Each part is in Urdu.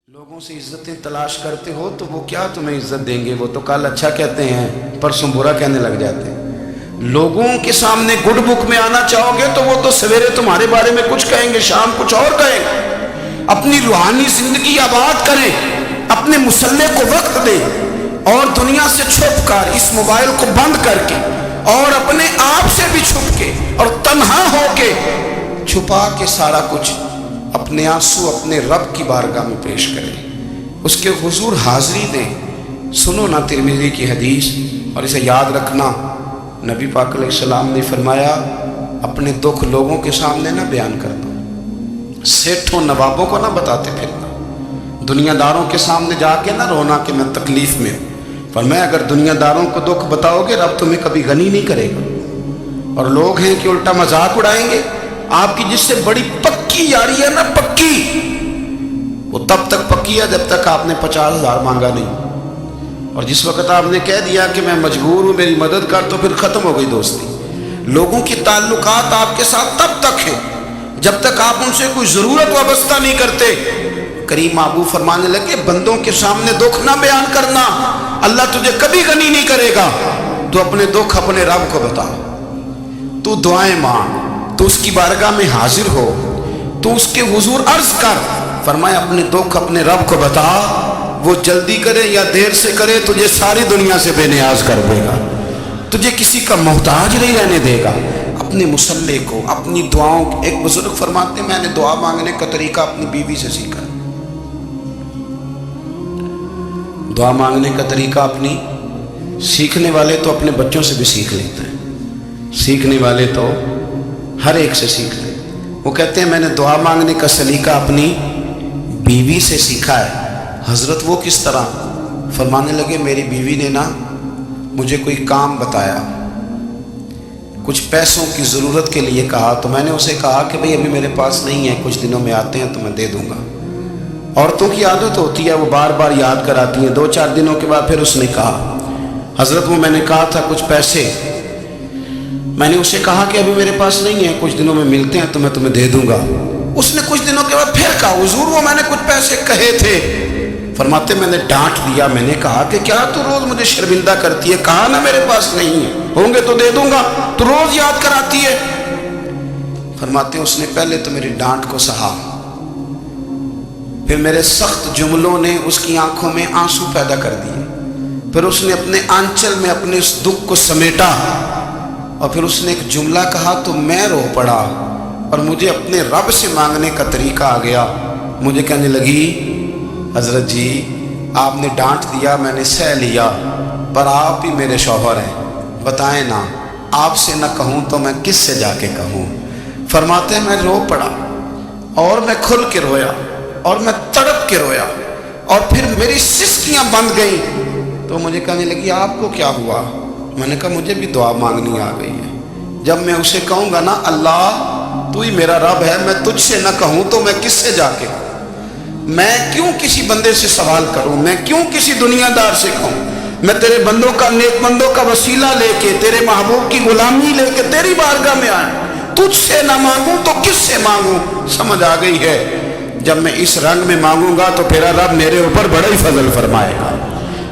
لوگوں سے عزتیں تلاش کرتے ہو تو وہ کیا تمہیں عزت دیں گے؟ وہ تو کل اچھا کہتے ہیں پرسوں برا کہنے لگ جاتے ہیں۔ لوگوں کے سامنے گڈ بک میں آنا چاہو گے تو وہ تو سویرے تمہارے بارے میں کچھ کہیں گے، شام کچھ اور کہیں گے۔ اپنی روحانی زندگی آباد کریں، اپنے مسلح کو وقت دیں، اور دنیا سے چھپ کر اس موبائل کو بند کر کے اور اپنے آپ سے بھی چھپ کے اور تنہا ہو کے چھپا کے سارا کچھ اپنے آنسو اپنے رب کی بارگاہ میں پیش کریں، اس کے حضور حاضری دیں۔ سنو نا ترمذی کی حدیث، اور اسے یاد رکھنا، نبی پاک علیہ السلام نے فرمایا اپنے دکھ لوگوں کے سامنے نہ بیان کرنا، سیٹھوں نوابوں کو نہ بتاتے پھرنا، دنیا داروں کے سامنے جا کے نہ رونا کہ میں تکلیف میں ہوں۔ فرمایا اگر دنیا داروں کو دکھ بتاؤ گے رب تمہیں کبھی غنی نہیں کرے گا۔ اور لوگ ہیں کہ الٹا مذاق اڑائیں گے، آپ کی جس سے بڑی پکی یاری ہے نا، پکی، وہ تب تک پکی ہے جب تک آپ نے 50,000 مانگا نہیں، اور جس وقت آپ نے کہہ دیا کہ میں مجبور ہوں میری مدد کر تو پھر ختم ہو گئی دوستی۔ لوگوں کی تعلقات آپ کے ساتھ تب تک ہیں جب تک آپ ان سے کوئی ضرورت وابستہ نہیں کرتے۔ کریم محبوب فرمانے لگے بندوں کے سامنے دکھ نہ بیان کرنا، اللہ تجھے کبھی غنی نہیں کرے گا۔ تو اپنے دکھ اپنے رب کو بتا، تو دعائیں مانگ، تو اس کی بارگاہ میں حاضر ہو، تو اس کے حضور عرض کر۔ فرمایا اپنے دکھ اپنے رب کو بتا، وہ جلدی کرے یا دیر سے کرے تجھے ساری دنیا سے بے نیاز کر دے گا، تجھے کسی کا محتاج نہیں رہنے دے گا۔ اپنے مسلح کو، اپنی دعاؤں، ایک بزرگ فرماتے ہیں میں نے دعا مانگنے کا طریقہ اپنی بیوی سے سیکھا۔ دعا مانگنے کا طریقہ اپنی، سیکھنے والے تو اپنے بچوں سے بھی سیکھ لیتے ہیں، سیکھنے والے تو ہر ایک سے سیکھ لے۔ وہ کہتے ہیں میں نے دعا مانگنے کا سلیقہ اپنی بیوی سے سیکھا ہے۔ حضرت وہ کس طرح؟ فرمانے لگے میری بیوی نے نا مجھے کوئی کام بتایا، کچھ پیسوں کی ضرورت کے لیے کہا، تو میں نے اسے کہا کہ بھئی ابھی میرے پاس نہیں ہے، کچھ دنوں میں آتے ہیں تو میں دے دوں گا۔ عورتوں کی عادت ہوتی ہے وہ بار بار یاد کراتی ہیں، 2-4 دنوں کے بعد پھر اس نے کہا حضرت وہ میں نے کہا تھا کچھ پیسے، میں نے اسے کہا کہ ابھی میرے پاس نہیں ہے، کچھ دنوں میں ملتے ہیں تو میں تمہیں دے دوں گا۔ اس نے کچھ دنوں کے بعد پھر کہا حضور وہ میں نے کچھ پیسے کہے تھے۔ فرماتے میں نے ڈانٹ دیا، میں نے کہا کہ کیا تو روز مجھے شرمندہ کرتی ہے، کہا نا میرے پاس نہیں ہے، ہوں گے تو دے دوں گا، تو روز یاد کراتی ہے۔ فرماتے اس نے پہلے تو میری ڈانٹ کو سہا، پھر میرے سخت جملوں نے اس کی آنکھوں میں آنسو پیدا کر دیے، پھر اس نے اپنے آنچل میں اپنے اس دکھ کو سمیٹا، اور پھر اس نے ایک جملہ کہا تو میں رو پڑا، اور مجھے اپنے رب سے مانگنے کا طریقہ آ گیا۔ مجھے کہنے لگی حضرت جی آپ نے ڈانٹ دیا میں نے سہ لیا، پر آپ ہی میرے شوہر ہیں، بتائیں نا آپ سے نہ کہوں تو میں کس سے جا کے کہوں۔ فرماتے ہیں میں رو پڑا، اور میں کھل کے رویا، اور میں تڑپ کے رویا، اور پھر میری سسکیاں بند گئیں۔ تو مجھے کہنے لگی آپ کو کیا ہوا؟ میں نے کہا مجھے بھی دعا مانگنی آ گئی ہے، جب میں اسے کہوں گا نا اللہ تو ہی میرا رب ہے، میں تجھ سے نہ کہوں تو میں کس سے جا کے کہوں؟ میں کیوں کسی بندے سے سوال کروں؟ میں کیوں کسی دنیا دار سے کہوں؟ میں تیرے بندوں کا، نیک بندوں کا وسیلہ لے کے، تیرے محبوب کی غلامی لے کے تیری بارگاہ میں آیا، تجھ سے نہ مانگوں تو کس سے مانگوں؟ سمجھ آ گئی ہے جب میں اس رنگ میں مانگوں گا تو پھر رب میرے اوپر بڑا ہی فضل فرمائے گا،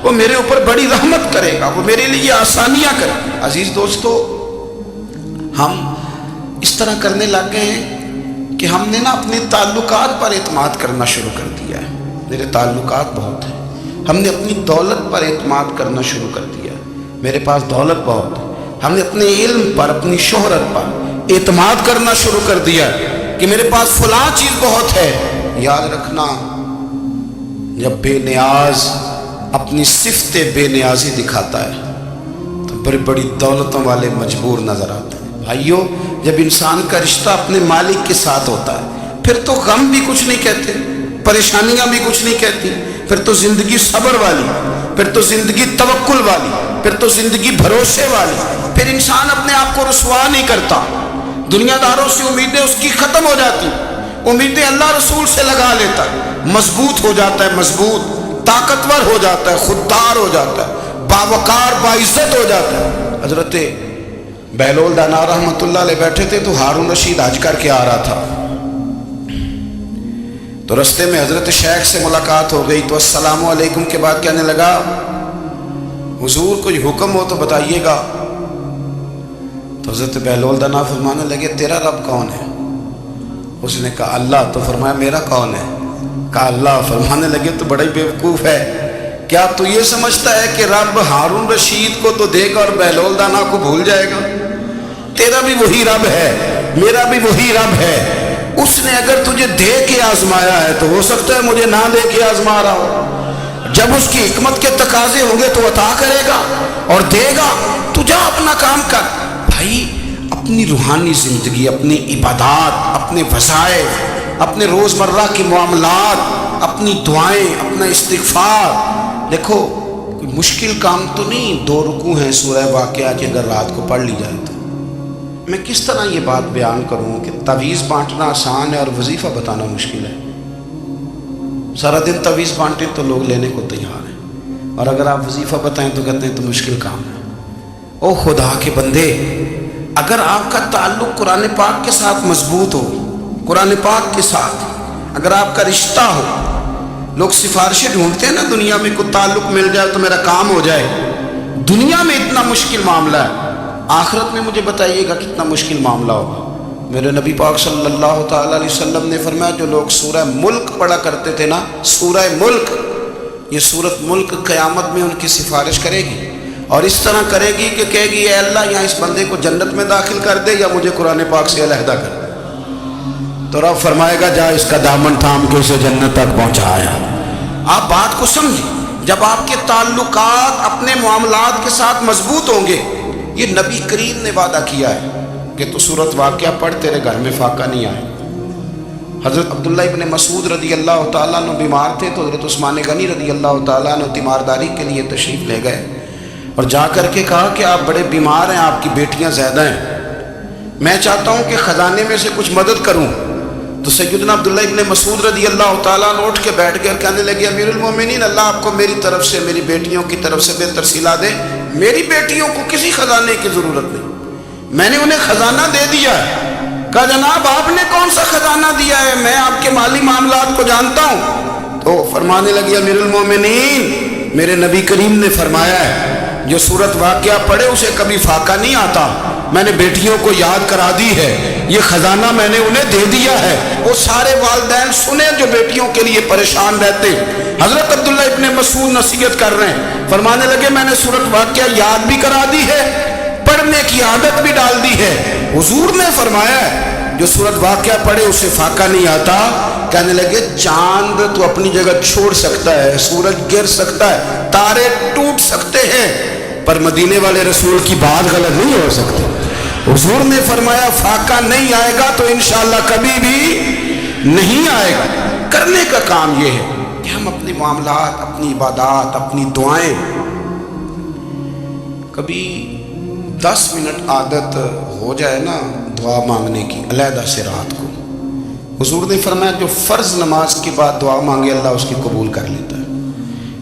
وہ میرے اوپر بڑی رحمت کرے گا، وہ میرے لیے آسانیاں کرے گا۔ عزیز دوستو ہم اس طرح کرنے لگ گئے ہیں کہ ہم نے نا اپنے تعلقات پر اعتماد کرنا شروع کر دیا ہے۔ میرے تعلقات بہت ہیں، ہم نے اپنی دولت پر اعتماد کرنا شروع کر دیا ہے، میرے پاس دولت بہت ہے۔ ہم نے اپنے علم پر، اپنی شہرت پر اعتماد کرنا شروع کر دیا ہے کہ میرے پاس فلاں چیز بہت ہے۔ یاد رکھنا جب بے نیاز اپنی صفت بے نیازی دکھاتا ہے تو بڑی بڑی دولتوں والے مجبور نظر آتے ہیں۔ بھائیو جب انسان کا رشتہ اپنے مالک کے ساتھ ہوتا ہے پھر تو غم بھی کچھ نہیں کہتے، پریشانیاں بھی کچھ نہیں کہتی، پھر تو زندگی صبر والی، پھر تو زندگی توکل والی، پھر تو زندگی بھروسے والی، پھر انسان اپنے آپ کو رسوا نہیں کرتا، دنیا داروں سے امیدیں اس کی ختم ہو جاتی، امیدیں اللہ رسول سے لگا لیتا ہے، مضبوط ہو جاتا ہے، مضبوط، طاقتور ہو جاتا ہے، خوددار ہو جاتا ہے، باوقار باعزت ہو جاتا ہے۔ حضرت بہلول دانا رحمۃ اللہ علیہ بیٹھے تھے تو ہارون رشید حج کر کے آ رہا تھا، تو رستے میں حضرت شیخ سے ملاقات ہو گئی تو السلام علیکم کے بعد کہنے لگا حضور کوئی حکم ہو تو بتائیے گا۔ تو حضرت بہلول دانا فرمانے لگے تیرا رب کون ہے؟ اس نے کہا اللہ۔ تو فرمایا میرا کون ہے؟ کہا اللہ۔ فرمانے لگے تو بڑا ہی بیوقوف ہے، کیا تو یہ سمجھتا ہے کہ رب ہارون رشید کو تو دے گا اور بہلول دانا کو بھول جائے گا؟ تیرا بھی وہی رب ہے، میرا بھی وہی رب ہے۔ اس نے اگر تجھے دے کے آزمایا ہے تو ہو سکتا ہے مجھے نہ دے کے آزما رہا ہو۔ جب اس کی حکمت کے تقاضے ہوں گے تو عطا کرے گا اور دے گا، تو جا اپنا کام کر۔ بھائی اپنی روحانی زندگی، اپنی عبادات، اپنے وظائف، اپنے روزمرہ کے معاملات، اپنی دعائیں، اپنا استغفار، دیکھو کوئی مشکل کام تو نہیں 2 رکوع ہیں سورہ واقعہ کی اگر رات کو پڑھ لی جائے تو۔ میں کس طرح یہ بات بیان کروں کہ تعویذ بانٹنا آسان ہے اور وظیفہ بتانا مشکل ہے؟ سارا دن تعویذ بانٹیں تو لوگ لینے کو تیار ہیں، اور اگر آپ وظیفہ بتائیں تو کہتے ہیں تو مشکل کام ہے۔ او خدا کے بندے، اگر آپ کا تعلق قرآن پاک کے ساتھ مضبوط ہو، قرآن پاک کے ساتھ اگر آپ کا رشتہ ہو، لوگ سفارشیں ڈھونڈتے ہیں نا دنیا میں، کوئی تعلق مل جائے تو میرا کام ہو جائے۔ دنیا میں اتنا مشکل معاملہ ہے، آخرت میں مجھے بتائیے گا کتنا مشکل معاملہ ہوگا۔ میرے نبی پاک صلی اللہ تعالیٰ علیہ وسلم نے فرمایا جو لوگ سورہ ملک پڑھا کرتے تھے نا، سورہ ملک، یہ سورت ملک قیامت میں ان کی سفارش کرے گی، اور اس طرح کرے گی کہ کہے گی اے اللہ یہاں اس بندے کو جنت میں داخل کر دے یا مجھے قرآن پاک سے علیحدہ کر دے۔ تو رب فرمائے گا جا اس کا دامن تھام کے اسے جنت تک پہنچایا۔ آپ بات کو سمجھیں، جب آپ کے تعلقات اپنے معاملات کے ساتھ مضبوط ہوں گے، یہ نبی کریم نے وعدہ کیا ہے کہ تو سورت واقعہ پڑھ تیرے گھر میں فاقہ نہیں آئے۔ حضرت عبداللہ ابن مسعود رضی اللہ تعالیٰ عنہ بیمار تھے تو حضرت عثمان غنی رضی اللہ تعالیٰ عنہ تیمارداری کے لیے تشریف لے گئے اور جا کر کے کہا کہ آپ بڑے بیمار ہیں، آپ کی بیٹیاں زیادہ ہیں، میں چاہتا ہوں کہ خزانے میں سے کچھ مدد کروں۔ تو سیدنا عبداللہ ابن مسعود رضی اللہ تعالیٰ عنہ اٹھ کے بیٹھ گئے اور کہنے لگے امیر المومنین، اللہ آپ کو میری طرف سے، میری بیٹیوں کی طرف سے بہتر صلہ دے، میری بیٹیوں کو کسی خزانے کی ضرورت نہیں، میں نے انہیں خزانہ دے دیا ہے۔ کہا جناب آپ نے کون سا خزانہ دیا ہے، میں آپ کے مالی معاملات کو جانتا ہوں۔ تو فرمانے لگی امیر المومنین، میرے نبی کریم نے فرمایا ہے جو سورت واقعہ پڑھے اسے کبھی فاقہ نہیں آتا، میں نے بیٹیوں کو یاد کرا دی ہے، یہ خزانہ میں نے انہیں دے دیا ہے۔ وہ سارے والدین سنیں جو بیٹیوں کے لیے پریشان رہتے۔ حضرت عبداللہ ابن مسعود نصیحت کر رہے ہیں، فرمانے لگے میں نے سورت واقعہ یاد بھی کرا دی ہے، پڑھنے کی عادت بھی ڈال دی ہے۔ حضور نے فرمایا ہے جو سورت واقعہ پڑھے اسے فاقہ نہیں آتا۔ کہنے لگے چاند تو اپنی جگہ چھوڑ سکتا ہے، سورج گر سکتا ہے، تارے ٹوٹ سکتے ہیں، پر مدینے والے رسول کی بات غلط نہیں ہو سکتی۔ حضور نے فرمایا فاقہ نہیں آئے گا تو انشاءاللہ کبھی بھی نہیں آئے گا۔ کرنے کا کام یہ ہے کہ ہم اپنے معاملات، اپنی عبادات، اپنی دعائیں، کبھی 10 منٹ عادت ہو جائے نا دعا مانگنے کی علیحدہ سے رات کو۔ حضور نے فرمایا جو فرض نماز کے بعد دعا مانگے اللہ اس کی قبول کر لیتا ہے۔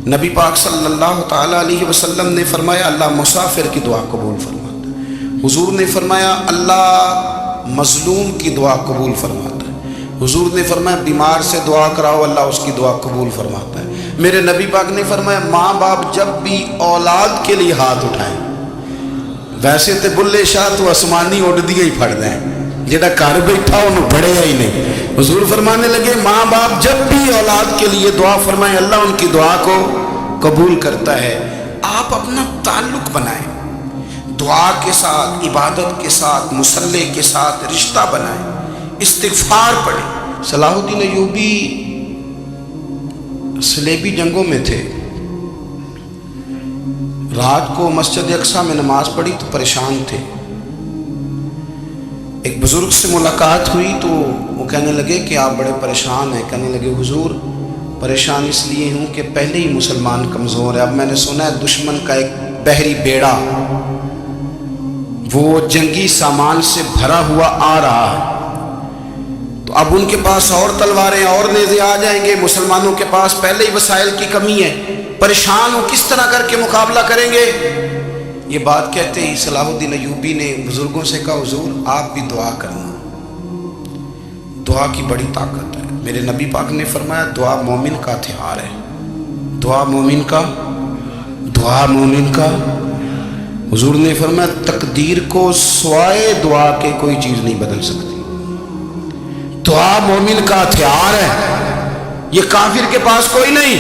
نبی پاک صلی اللہ تعالیٰ علیہ وسلم نے فرمایا اللہ مسافر کی دعا قبول فرماتا ہے۔ حضور نے فرمایا اللہ مظلوم کی دعا قبول فرماتا ہے۔ حضور نے فرمایا بیمار سے دعا کراؤ اللہ اس کی دعا قبول فرماتا ہے۔ میرے نبی پاک نے فرمایا ماں باپ جب بھی اولاد کے لیے ہاتھ اٹھائیں، ویسے تے بلے شاہ تو آسمانی اڑ دیے ہی پھڑ دیں، جڑا گھر بیٹھا انہوں بڑھے ہی نہیں۔ حضور فرمانے لگے ماں باپ جب بھی اولاد کے لیے دعا فرمائیں اللہ ان کی دعا کو قبول کرتا ہے۔ آپ اپنا تعلق بنائیں، دعا کے ساتھ، عبادت کے ساتھ، مصلی کے ساتھ رشتہ بنائیں، استغفار پڑھیں۔ صلاح الدین ایوبی صلیبی جنگوں میں تھے، رات کو مسجد اقصیٰ میں نماز پڑھی تو پریشان تھے۔ ایک بزرگ سے ملاقات ہوئی تو وہ کہنے لگے کہ آپ بڑے پریشان ہیں۔ کہنے لگے حضور پریشان اس لیے ہوں کہ پہلے ہی مسلمان کمزور ہے، اب میں نے سنا ہے دشمن کا ایک بحری بیڑا وہ جنگی سامان سے بھرا ہوا آ رہا ہے، تو اب ان کے پاس اور تلواریں اور نیزے آ جائیں گے، مسلمانوں کے پاس پہلے ہی وسائل کی کمی ہے، پریشان ہو کس طرح کر کے مقابلہ کریں گے۔ یہ بات کہتے ہی صلاح الدین ایوبی نے بزرگوں سے کہا حضور آپ بھی دعا کرنا، دعا کی بڑی طاقت ہے۔ میرے نبی پاک نے فرمایا دعا مومن کا ہتھیار ہے، دعا مومن کا، دعا مومن کا۔ حضور نے فرمایا تقدیر کو سوائے دعا کے کوئی چیز نہیں بدل سکتی، دعا مومن کا ہتھیار ہے، یہ کافر کے پاس کوئی نہیں،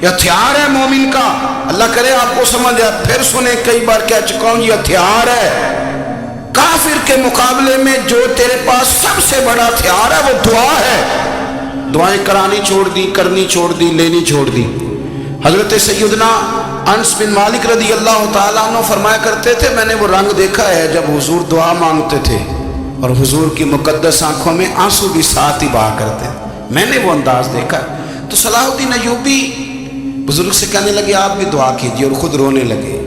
یہ ہتھیار ہے مومن کا۔ اللہ کرے آپ کو سمجھ آئے، پھر سنیں، کئی بار کہہ چکا ہوں یہ ہتھیار ہے۔ کافر کے مقابلے میں جو تیرے پاس سب سے بڑا ہتھیار ہے وہ دعا ہے۔ دعائیں کرانی چھوڑ دی، کرنی چھوڑ دی، لینی چھوڑ دی۔ حضرت سیدنا انس بن مالک رضی اللہ تعالیٰ عنہ فرمایا کرتے تھے میں نے وہ رنگ دیکھا ہے جب حضور دعا مانگتے تھے اور حضور کی مقدس آنکھوں میں آنسو بھی ساتھ ہی بہا کرتے تھے، میں نے وہ انداز دیکھا۔ تو صلاح الدین ایوبی بزرگ سے کہنے لگے آپ بھی دعا کیجیے، اور خود رونے لگے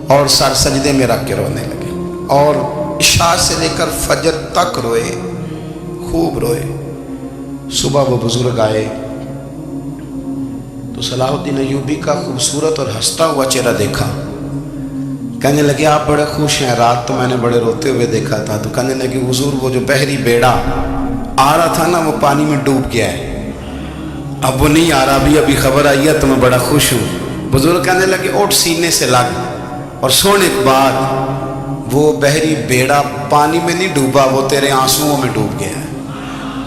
اور سر سجدے میں رکھ کے رونے لگے، اور عشاء سے لے کر فجر تک روئے، خوب روئے۔ صبح وہ بزرگ آئے تو صلاح الدین ایوبی کا خوبصورت اور ہنستا ہوا چہرہ دیکھا، کہنے لگے آپ بڑے خوش ہیں، رات تو میں نے بڑے روتے ہوئے دیکھا تھا۔ تو کہنے لگے حضور وہ جو بحری بیڑا آ رہا تھا نا وہ پانی میں ڈوب گیا ہے، اب وہ نہیں آ رہا، ابھی خبر آئی ہے تو میں بڑا خوش ہوں۔ بزرگ کہنے لگے اٹھ سینے سے لگ، اور سونے کے بعد وہ بحری بیڑا پانی میں نہیں ڈوبا، وہ تیرے آنسوؤں میں ڈوب گیا ہے۔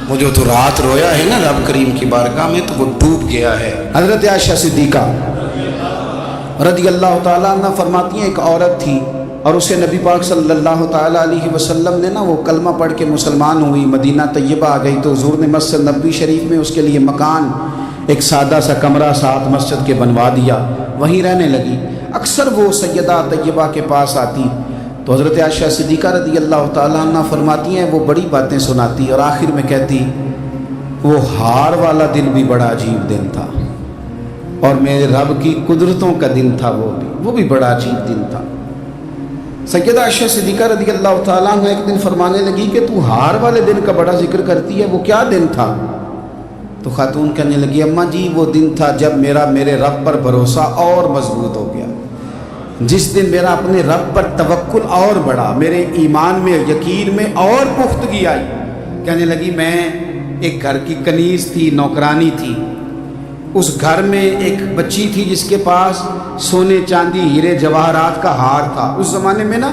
وہ جو تو رات رویا ہے نا رب کریم کی بارگاہ میں تو وہ ڈوب گیا ہے۔ حضرت عائشہ صدیقہ رضی اللہ تعالیٰ عنہ فرماتی ہیں ایک عورت تھی اور اسے نبی پاک صلی اللہ تعالیٰ علیہ وسلم نے نا وہ کلمہ پڑھ کے مسلمان ہوئی، مدینہ طیبہ آ گئی تو حضور نے مسجد نبوی شریف میں اس کے لیے مکان، ایک سادہ سا کمرہ ساتھ مسجد کے بنوا دیا، وہیں رہنے لگی۔ اکثر وہ سیدہ طیبہ کے پاس آتی تو حضرت عائشہ صدیقہ رضی اللہ تعالیٰ عنہ فرماتی ہیں وہ بڑی باتیں سناتی اور آخر میں کہتی وہ ہار والا دن بھی بڑا عجیب دن تھا اور میرے رب کی قدرتوں کا دن تھا، وہ بھی بڑا عجیب دن تھا۔ سیدہ عائشہ صدیقہ رضی اللہ تعالیٰ عنہ ایک دن فرمانے لگی کہ تو ہار والے دن کا بڑا ذکر کرتی ہے، وہ کیا دن تھا؟ تو خاتون کہنے لگی اماں جی وہ دن تھا جب میرے رب پر بھروسہ اور مضبوط ہو گیا، جس دن میرا اپنے رب پر توکل اور بڑھا، میرے ایمان میں یقین میں اور پختگی آئی۔ کہنے لگی میں ایک گھر کی کنیز تھی، نوکرانی تھی، اس گھر میں ایک بچی تھی جس کے پاس سونے چاندی ہیرے جواہرات کا ہار تھا۔ اس زمانے میں نا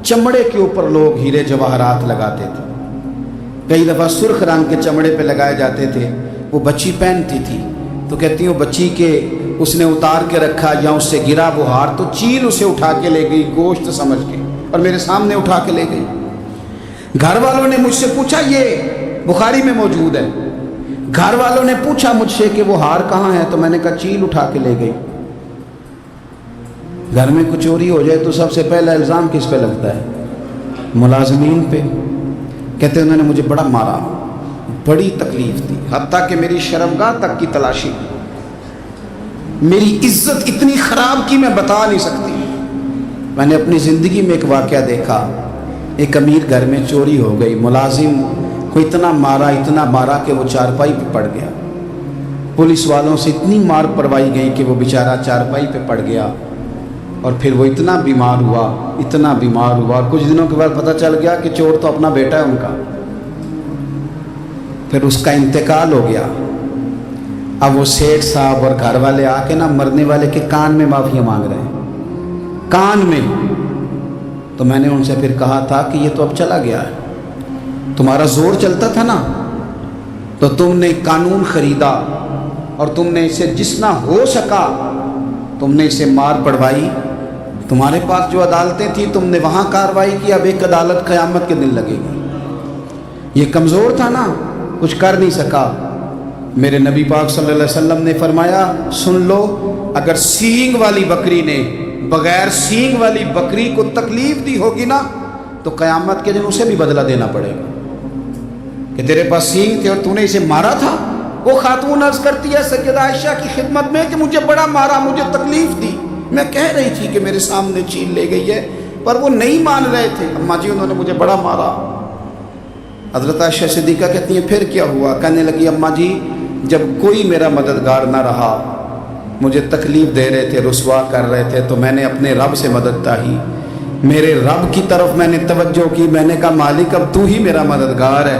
چمڑے کے اوپر لوگ ہیرے جواہرات لگاتے تھے، کئی دفعہ سرخ رنگ کے چمڑے پہ لگائے جاتے تھے، وہ بچی پہنتی تھی۔ تو کہتی ہوں بچی کے اس نے اتار کے رکھا یا اس سے گرا وہ ہار تو چیل اسے اٹھا کے لے گئی گوشت سمجھ کے، اور میرے سامنے اٹھا کے لے گئی۔ گھر والوں نے مجھ سے پوچھا، یہ بخاری میں موجود ہے، گھر والوں نے پوچھا مجھ سے کہ وہ ہار کہاں ہے تو میں نے کہا چیل اٹھا کے لے گئی۔ گھر میں کچھ چوری ہو جائے تو سب سے پہلا الزام کس پہ لگتا ہے؟ ملازمین پہ۔ کہتے انہوں نے مجھے بڑا مارا، بڑی تکلیف تھی، حتیٰ کہ میری شرمگاہ تک کی تلاشی کی، میری عزت اتنی خراب کی میں بتا نہیں سکتی۔ میں نے اپنی زندگی میں ایک واقعہ دیکھا، ایک امیر گھر میں چوری ہو گئی، ملازم کو اتنا مارا کہ وہ چارپائی پہ پڑ گیا، پولیس والوں سے اتنی مار پڑوائی گئی کہ وہ بیچارہ چارپائی پہ پڑ گیا، اور پھر وہ اتنا بیمار ہوا، کچھ دنوں کے بعد پتہ چل گیا کہ چور تو اپنا بیٹا ہے ان کا، پھر اس کا انتقال ہو گیا۔ اب وہ سیٹھ صاحب اور گھر والے آ کے نا مرنے والے کے کان میں معافی مانگ رہے ہیں، کان میں۔ تو میں نے ان سے پھر کہا تھا کہ یہ تو اب چلا گیا ہے، تمہارا زور چلتا تھا نا تو تم نے قانون خریدا اور تم نے اسے جتنا ہو سکا تم نے اسے مار پڑوائی، تمہارے پاس جو عدالتیں تھیں تم نے وہاں کارروائی کی، اب ایک عدالت قیامت کے دن لگے گی۔ یہ کمزور تھا نا، کچھ کر نہیں سکا۔ میرے نبی پاک صلی اللہ علیہ وسلم نے فرمایا سن لو، اگر سینگ والی بکری نے بغیر سینگ والی بکری کو تکلیف دی ہوگی نا تو قیامت کے دن اسے بھی بدلہ دینا پڑے گا کہ تیرے پاس سینگ تھے اور تو نے اسے مارا تھا۔ وہ خاتون عرض کرتی ہے سیدہ عائشہ کی خدمت میں کہ مجھے بڑا مارا، مجھے تکلیف دی، میں کہہ رہی تھی کہ میرے سامنے چیل لے گئی ہے پر وہ نہیں مان رہے تھے، اماں جی انہوں نے مجھے بڑا مارا۔ حضرت عائشہ صدیقہ کہتی ہیں پھر کیا ہوا؟ کہنے لگی اماں جی جب کوئی میرا مددگار نہ رہا، مجھے تکلیف دے رہے تھے، رسوا کر رہے تھے، تو میں نے اپنے رب سے مدد چاہی، میرے رب کی طرف میں نے توجہ کی، میں نے کہا مالک اب تو ہی میرا مددگار ہے،